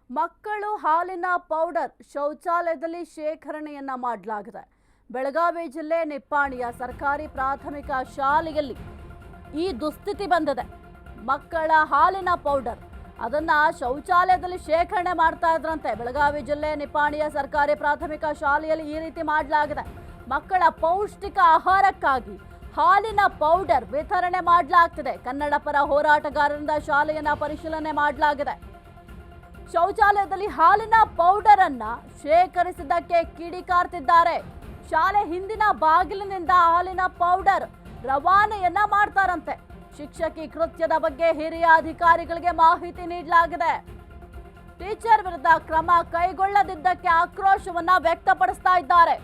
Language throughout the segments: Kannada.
ಮಕ್ಕಳು ಹಾಲಿನ ಪೌಡರ್ ಶೌಚಾಲಯದಲ್ಲಿ ಶೇಖರಣೆಯನ್ನ ಮಾಡಲಾಗಿದೆ. ಬೆಳಗಾವಿ ಜಿಲ್ಲೆ ನಿಪ್ಪಾಣಿಯ ಸರ್ಕಾರಿ ಪ್ರಾಥಮಿಕ ಶಾಲೆಯಲ್ಲಿ ಈ ದುಸ್ಥಿತಿ ಬಂದಿದೆ. ಮಕ್ಕಳ ಹಾಲಿನ ಪೌಡರ್ ಅದನ್ನ ಶೌಚಾಲಯದಲ್ಲಿ ಶೇಖರಣೆ ಮಾಡ್ತಾ ಇದ್ರಂತೆ. ಬೆಳಗಾವಿ ಜಿಲ್ಲೆ ನಿಪ್ಪಾಣಿಯ ಸರ್ಕಾರಿ ಪ್ರಾಥಮಿಕ ಶಾಲೆಯಲ್ಲಿ ಈ ರೀತಿ ಮಾಡಲಾಗಿದೆ. ಮಕ್ಕಳ ಪೌಷ್ಟಿಕ ಆಹಾರಕ್ಕಾಗಿ ಹಾಲಿನ ಪೌಡರ್ ವಿತರಣೆ ಮಾಡಲಾಗ್ತಿದೆ. ಕನ್ನಡ ಪರ ಹೋರಾಟಗಾರರಿಂದ ಶಾಲೆಯನ್ನ ಪರಿಶೀಲನೆ ಮಾಡಲಾಗಿದೆ. ಶೌಚಾಲಯದಲ್ಲಿ ಹಾಲಿನ ಪೌಡರ್ ಅನ್ನ ಶೇಖರಿಸಿದ್ದಕ್ಕೆ ಕಿಡಿಕಾರ್ತಿದ್ದಾರೆ. ಶಾಲೆ ಹಿಂದಿನ ಬಾಗಿಲಿನಿಂದ ಹಾಲಿನ ಪೌಡರ್ ರವಾನೆಯನ್ನ ಮಾಡ್ತಾರಂತೆ. ಶಿಕ್ಷಕಿ ಕೃತ್ಯದ ಬಗ್ಗೆ ಹಿರಿಯ ಅಧಿಕಾರಿಗಳಿಗೆ ಮಾಹಿತಿ ನೀಡಲಾಗಿದೆ. ಟೀಚರ್ ವಿರುದ್ಧ ಕ್ರಮ ಕೈಗೊಳ್ಳದಿದ್ದಕ್ಕೆ ಆಕ್ರೋಶವನ್ನ ವ್ಯಕ್ತಪಡಿಸ್ತಾ ಇದ್ದಾರೆ.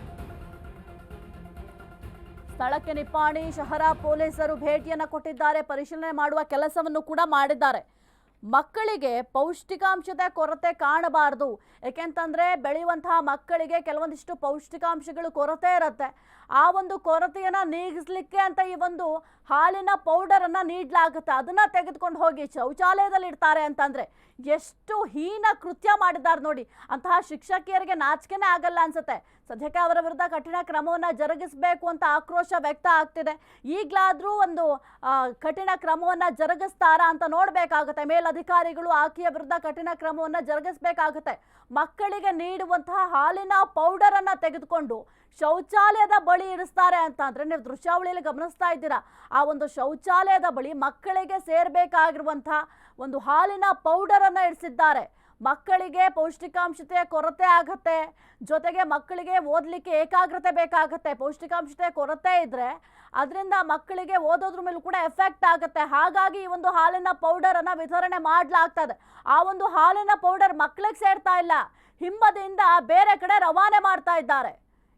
ಸ್ಥಳಕ್ಕೆ ನಿಪ್ಪಾಣಿ ಶಹರ ಪೊಲೀಸರು ಭೇಟಿಯನ್ನ ಕೊಟ್ಟಿದ್ದಾರೆ. ಪರಿಶೀಲನೆ ಮಾಡುವ ಕೆಲಸವನ್ನು ಕೂಡ ಮಾಡಿದ್ದಾರೆ. ಮಕ್ಕಳಿಗೆ ಪೌಷ್ಟಿಕಾಂಶದ ಕೊರತೆ ಕಾಣಬಾರದು. ಏಕೆಂತಂದ್ರೆ ಬೆಳೆಯುವಂತಹ ಮಕ್ಕಳಿಗೆ ಕೆಲವೊಂದಿಷ್ಟು ಪೌಷ್ಟಿಕಾಂಶಗಳು ಕೊರತೆ ಇರುತ್ತೆ. ಆ ಒಂದು ಕೊರತೆಯನ್ನ ನೀಗಿಸ್ಲಿಕ್ಕೆ ಅಂತ ಈ ಒಂದು ಹಾಲಿನ ಪೌಡರ್ ಅನ್ನ ನೀಡಲಾಗುತ್ತೆ. ಅದನ್ನ ತೆಗೆದುಕೊಂಡು ಹೋಗಿ ಶೌಚಾಲಯದಲ್ಲಿ ಇಡ್ತಾರೆ ಅಂತಂದ್ರೆ ಎಷ್ಟು ಹೀನ ಕೃತ್ಯ ಮಾಡಿದ್ದಾರೆ ನೋಡಿ. ಅಂತಹ ಶಿಕ್ಷಕಿಯರಿಗೆ ನಾಚಿಕೆನೇ ಆಗಲ್ಲ ಅನ್ಸುತ್ತೆ. ಸದ್ಯಕ್ಕೆ ಅವರ ವಿರುದ್ಧ ಕಠಿಣ ಕ್ರಮವನ್ನ ಜರುಗಿಸಬೇಕು ಅಂತ ಆಕ್ರೋಶ ವ್ಯಕ್ತ ಆಗ್ತಿದೆ. ಈಗಲಾದ್ರೂ ಒಂದು ಕಠಿಣ ಕ್ರಮವನ್ನ ಜರುಗಿಸ್ತಾರಾ ಅಂತ ನೋಡ್ಬೇಕಾಗುತ್ತೆ. ಮೇಲಧಿಕಾರಿಗಳು ಆಕೆಯ ವಿರುದ್ಧ ಕಠಿಣ ಕ್ರಮವನ್ನ ಜರುಗಿಸಬೇಕಾಗುತ್ತೆ. ಮಕ್ಕಳಿಗೆ ನೀಡುವಂತಹ ಹಾಲಿನ ಪೌಡರ್ ಅನ್ನ ತೆಗೆದುಕೊಂಡು ಶೌಚಾಲಯದ ಬಳಿ ಇರಿಸ್ತಾರೆ ಅಂತ ಅಂದ್ರೆ ನೀವು ದೃಶ್ಯಾವಳಿಯಲ್ಲಿ ಗಮನಿಸ್ತಾ ಇದ್ದೀರಾ. ಆ ಒಂದು ಶೌಚಾಲಯದ ಬಳಿ ಮಕ್ಕಳಿಗೆ ಸೇರ್ಬೇಕಾಗಿರುವಂತಹ ಒಂದು ಹಾಲಿನ ಪೌಡರ್ ಅನ್ನ ಇರಿಸಿದ್ದಾರೆ. ಮಕ್ಕಳಿಗೆ ಪೌಷ್ಟಿಕಾಂಶತೆಯ ಕೊರತೆ ಆಗತ್ತೆ. ಜೊತೆಗೆ ಮಕ್ಕಳಿಗೆ ಓದಲಿಕ್ಕೆ ಏಕಾಗ್ರತೆ ಬೇಕಾಗತ್ತೆ. ಪೌಷ್ಟಿಕಾಂಶತೆಯ ಕೊರತೆ ಇದ್ರೆ ಅದರಿಂದ ಮಕ್ಕಳಿಗೆ ಓದೋದ್ರ ಮೇಲೂ ಕೂಡ ಎಫೆಕ್ಟ್ ಆಗುತ್ತೆ. ಹಾಗಾಗಿ ಈ ಒಂದು ಹಾಲಿನ ಪೌಡರ್ ಅನ್ನ ವಿತರಣೆ ಮಾಡಲಾಗ್ತದೆ. ಆ ಒಂದು ಹಾಲಿನ ಪೌಡರ್ ಮಕ್ಕಳಿಗೆ ಸೇರ್ತಾ ಇಲ್ಲ, ಹಿಂಬದಿಯಿಂದ ಬೇರೆ ಕಡೆ ರವಾನೆ ಮಾಡ್ತಾ ಇದ್ದಾರೆ.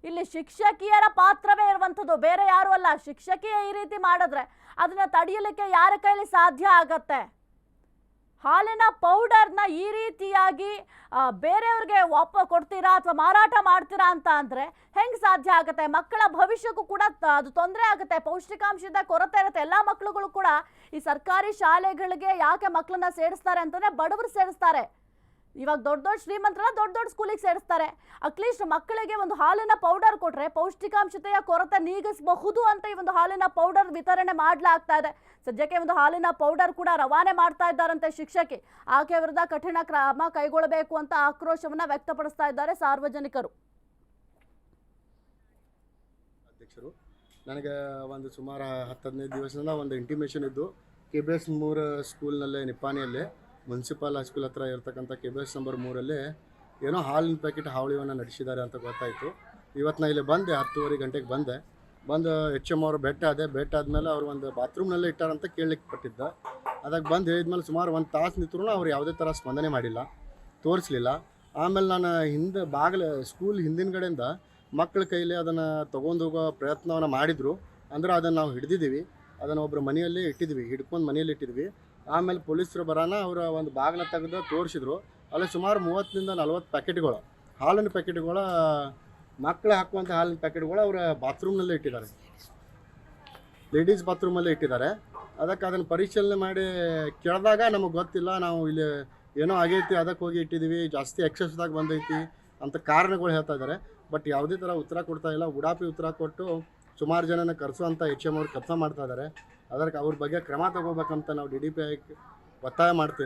ಇಲ್ಲಿ ಶಿಕ್ಷಕಿಯರ ಪಾತ್ರವೇ ಇರುವಂಥದ್ದು, ಬೇರೆ ಯಾರು ಅಲ್ಲ. ಶಿಕ್ಷಕಿಯೇ ಈ ರೀತಿ ಮಾಡಿದ್ರೆ ಅದನ್ನ ತಡೆಯಲಿಕ್ಕೆ ಯಾರ ಕೈಲಿ ಸಾಧ್ಯ ಆಗತ್ತೆ? ಹಾಲಿನ ಪೌಡರ್ನ ಈ ರೀತಿಯಾಗಿ ಬೇರೆಯವ್ರಿಗೆ ಕೊಡ್ತೀರಾ ಅಥವಾ ಮಾರಾಟ ಮಾಡ್ತೀರಾ ಅಂತ ಅಂದ್ರೆ ಹೆಂಗ್ ಸಾಧ್ಯ ಆಗುತ್ತೆ? ಮಕ್ಕಳ ಭವಿಷ್ಯಕ್ಕೂ ಕೂಡ ಅದು ತೊಂದರೆ ಆಗುತ್ತೆ. ಪೌಷ್ಟಿಕಾಂಶದ ಕೊರತೆ ಇರುತ್ತೆ. ಎಲ್ಲಾ ಮಕ್ಕಳುಗಳು ಕೂಡ ಈ ಸರ್ಕಾರಿ ಶಾಲೆಗಳಿಗೆ ಯಾಕೆ ಮಕ್ಕಳನ್ನ ಸೇರಿಸ್ತಾರೆ ಅಂತಂದ್ರೆ ಬಡವರು ಸೇರಿಸ್ತಾರೆ. ಇವಾಗ ದೊಡ್ಡ ಶ್ರೀಮಂತರನ್ನ ದೊಡ್ಡ ಸ್ಕೂಲಿಗೆ ಸೇರಿಸ್ತಾರೆ. ಅಟ್ಲೀಸ್ಟ್ ಮಕ್ಕಳಿಗೆ ಒಂದು ಹಾಲಿನ ಪೌಡರ್ ಕೊಟ್ರೆ ಪೌಷ್ಟಿಕಾಂಶತೆಯ ಕೊರತೆ ನೀಗಿಸಬಹುದು ಅಂತ ಈ ಒಂದು ಹಾಲಿನ ಪೌಡರ್ ವಿತರಣೆ ಮಾಡಲಾಗ್ತಾ ಇದೆ. ಸದ್ಯಕ್ಕೆ ಒಂದು ಹಾಲಿನ ಪೌಡರ್ ಕೂಡ ರವಾನೆ ಮಾಡ್ತಾ ಇದ್ದಾರಂತೆ ಶಿಕ್ಷಕಿ. ಆಕೆ ವಿರುದ್ಧ ಕಠಿಣ ಕ್ರಮ ಕೈಗೊಳ್ಳಬೇಕು ಅಂತ ಆಕ್ರೋಶವನ್ನ ವ್ಯಕ್ತಪಡಿಸ್ತಾ ಇದ್ದಾರೆ ಸಾರ್ವಜನಿಕರು. ಅಧ್ಯಕ್ಷರು, ನನಗೆ ಒಂದು ಸುಮಾರು 10-15 ದಿವಸದಿಂದ ಒಂದು ಇಂಟಿಮೇಷನ್ ಇದ್ದು KBS 3 ಸ್ಕೂಲ್ನಲ್ಲೇ ನಿಪ್ಪಾಣಿಯಲ್ಲೇ ಮುನ್ಸಿಪಲ್ ಹೈಸ್ಕೂಲ್ ಹತ್ರ ಇರ್ತಕ್ಕಂಥ KBS ನಂಬರ್ 3 ಏನೋ ಹಾಲಿನ ಪ್ಯಾಕೆಟ್ ಹಾವಳಿಯನ್ನು ನಡೆಸಿದ್ದಾರೆ ಅಂತ ಗೊತ್ತಾಯಿತು. ಇವತ್ತು ನಾನು ಇಲ್ಲಿ ಬಂದೆ, 10:30 ಗಂಟೆಗೆ ಬಂದು HM ಅವರು ಭೇಟಿ ಆದಮೇಲೆ ಅವರು ಒಂದು ಬಾತ್ರೂಮ್ನಲ್ಲೇ ಇಟ್ಟಾರಂತ ಕೇಳಲಿಕ್ಕೆ ಪಟ್ಟಿದ್ದ. ಅದಕ್ಕೆ ಬಂದು ಹೇಳಿದ್ಮೇಲೆ ಸುಮಾರು 1 ತಾಸು ನಿಂತರೂ ಅವ್ರು ಯಾವುದೇ ಥರ ಸ್ಪಂದನೆ ಮಾಡಿಲ್ಲ, ತೋರಿಸಲಿಲ್ಲ. ಆಮೇಲೆ ನಾನು ಸ್ಕೂಲ್ ಹಿಂದಿನಗಡೆಯಿಂದ ಮಕ್ಕಳ ಕೈಲಿ ಅದನ್ನು ತೊಗೊಂಡೋಗೋ ಪ್ರಯತ್ನವನ್ನು ಮಾಡಿದರು. ಅಂದರೆ ಅದನ್ನು ನಾವು ಹಿಡಿದಿದ್ದೀವಿ, ಅದನ್ನು ಒಬ್ಬರು ಮನೆಯಲ್ಲೇ ಇಟ್ಟಿದ್ವಿ, ಹಿಡ್ಕೊಂಡು ಮನೆಯಲ್ಲಿ ಇಟ್ಟಿದ್ವಿ. ಆಮೇಲೆ ಪೊಲೀಸರು ಬರೋಣ ಅವರ ಒಂದು ಬಾಗಿಲ ತೆಗೆದು ತೋರಿಸಿದ್ರು. ಅಲ್ಲಿ ಸುಮಾರು 30-40 ಪ್ಯಾಕೆಟ್ಗಳು, ಹಾಲಿನ ಪ್ಯಾಕೆಟ್ಗಳು, ಮಕ್ಕಳು ಹಾಕುವಂಥ ಹಾಲಿನ ಪ್ಯಾಕೆಟ್ಗಳು ಅವರ ಬಾತ್ರೂಮ್ನಲ್ಲೇ ಇಟ್ಟಿದ್ದಾರೆ, ಲೇಡೀಸ್ ಬಾತ್ರೂಮಲ್ಲೇ ಇಟ್ಟಿದ್ದಾರೆ. ಅದಕ್ಕೆ ಅದನ್ನು ಪರಿಶೀಲನೆ ಮಾಡಿ ಕೇಳಿದಾಗ ನಮಗೆ ಗೊತ್ತಿಲ್ಲ, ನಾವು ಇಲ್ಲಿ ಏನೋ ಆಗೈತಿ ಅದಕ್ಕೆ ಹೋಗಿ ಇಟ್ಟಿದ್ದೀವಿ, ಜಾಸ್ತಿ ಎಕ್ಸಸ್ದಾಗ ಬಂದೈತಿ ಅಂತ ಕಾರಣಗಳು ಹೇಳ್ತಾ ಇದ್ದಾರೆ. ಬಟ್ ಯಾವುದೇ ಥರ ಉತ್ತರ ಕೊಡ್ತಾ ಇಲ್ಲ. ಉಡಾಪಿ ಉತ್ತರ ಕೊಟ್ಟು ಸುಮಾರು ಜನನ ಕರೆಸುವಂಥ HM ಅವ್ರು ಕೆಲಸ ಮಾಡ್ತಾ ಇದ್ದಾರೆ. ಅದಕ್ಕೆ ಅವ್ರ ಬಗ್ಗೆ ಕ್ರಮ ತಗೋಬೇಕಂತ ನಾವು DDPI ಒತ್ತಾಯ ಮಾಡ್ತೀವಿ.